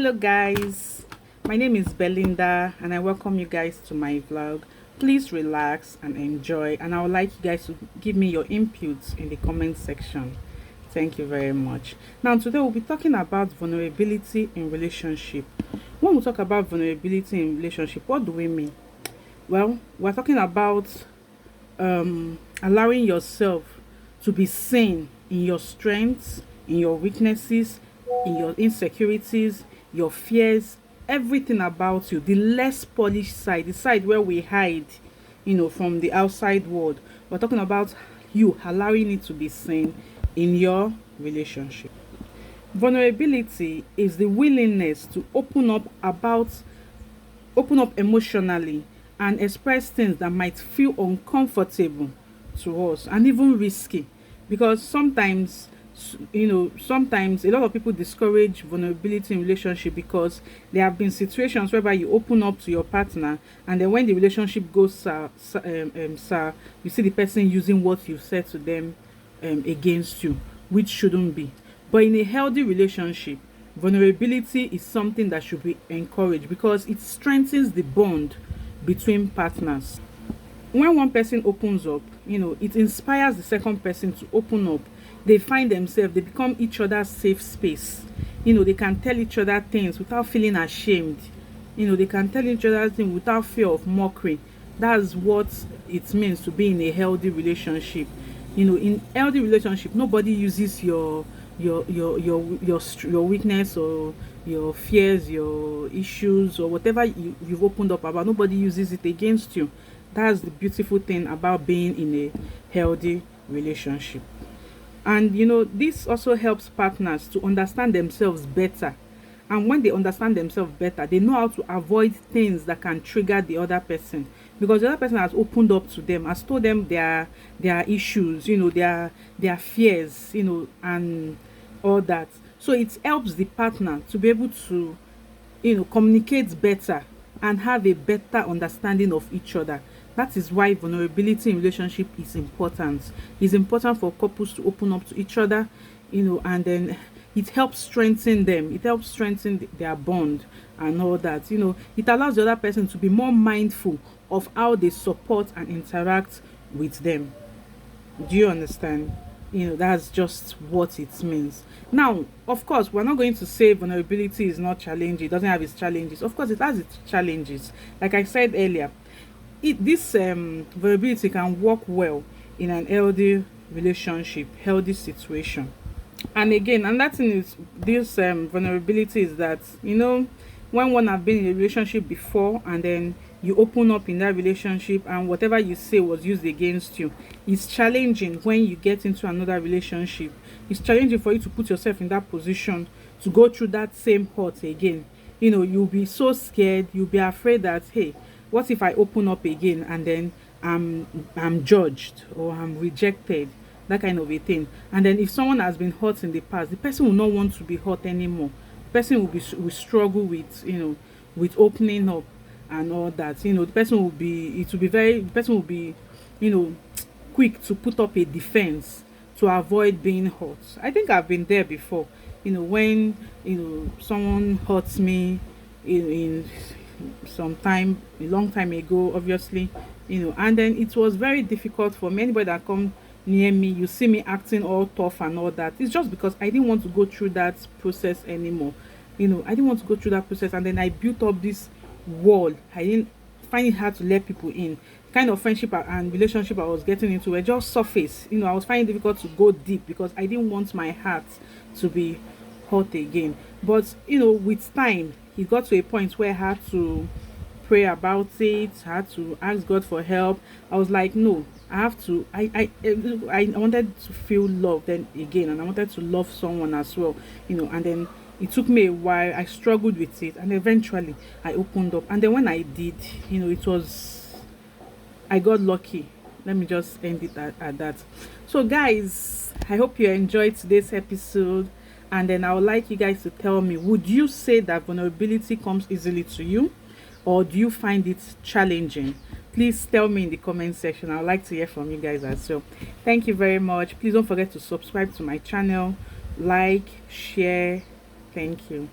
Hello guys, my name is Belinda and I welcome you guys to my vlog. Please relax and enjoy, and I would like you guys to give me your inputs in the comment section. Thank you very much. Now today we'll be talking about vulnerability in relationship. When we talk about vulnerability in relationship, what do we mean? Well, we're talking about allowing yourself to be seen in your strengths, in your weaknesses, in your insecurities, your fears, everything about you, the less polished side, the side where we hide, from the outside world. We're talking about you allowing it to be seen in your relationship. Vulnerability is the willingness to open up emotionally and express things that might feel uncomfortable to us and even risky, because sometimes a lot of people discourage vulnerability in relationship because there have been situations whereby you open up to your partner, and then when the relationship goes sour, you see the person using what you said to them against you, which shouldn't be. But in a healthy relationship, vulnerability is something that should be encouraged because it strengthens the bond between partners. When one person opens up, it inspires the second person to open up. They find themselves, they become each other's safe space. They can tell each other things without feeling ashamed. They can tell each other things without fear of mockery. That's what it means to be in a healthy relationship. In healthy relationship, nobody uses your weakness or your fears, your issues, or whatever you've opened up about. Nobody uses it against you. That's the beautiful thing about being in a healthy relationship. And this also helps partners to understand themselves better. And when they understand themselves better, they know how to avoid things that can trigger the other person, because the other person has opened up to them, has told them their issues, their fears, and all that. So it helps the partner to be able to communicate better and have a better understanding of each other. That is why vulnerability in relationship is important. It's important for couples to open up to each other, and then it helps strengthen them. It helps strengthen their bond and all that. It allows the other person to be more mindful of how they support and interact with them. Do you understand? That's just what it means. Now, of course, we're not going to say vulnerability is not challenging. It doesn't have its challenges. Of course, it has its challenges. Like I said earlier, this vulnerability can work well in an healthy relationship, healthy situation. And again, another thing is this vulnerability is that when one have been in a relationship before and then you open up in that relationship and whatever you say was used against you, it's challenging when you get into another relationship. It's challenging for you to put yourself in that position to go through that same hurt again. You'll be so scared, you'll be afraid that, hey, what if I open up again and then I'm judged or I'm rejected, that kind of a thing. And then if someone has been hurt in the past, the person will not want to be hurt anymore. The person will struggle with opening up and all that. The person will be quick to put up a defense to avoid being hurt. I think I've been there before. When someone hurts me in some time, a long time ago, obviously, and then it was very difficult for me. Anybody that come near me, you see me acting all tough and all that, it's just because I didn't want to go through that process anymore. I didn't want to go through that process, and then I built up this wall. I didn't find it hard to let people in. The kind of friendship and relationship I was getting into were just surface. I was finding it difficult to go deep because I didn't want my heart to be hurt again. But with time, it got to a point where I had to pray about it. I had to ask God for help. I was like, no, I have to. I wanted to feel love then again, and I wanted to love someone as well. And then it took me a while. I struggled with it, and eventually I opened up. And then when I did, I got lucky. Let me just end it at that. So guys, I hope you enjoyed today's episode. And then I would like you guys to tell me, would you say that vulnerability comes easily to you, or do you find it challenging? Please tell me in the comment section. I would like to hear from you guys as well. Thank you very much. Please don't forget to subscribe to my channel, like, share. Thank you.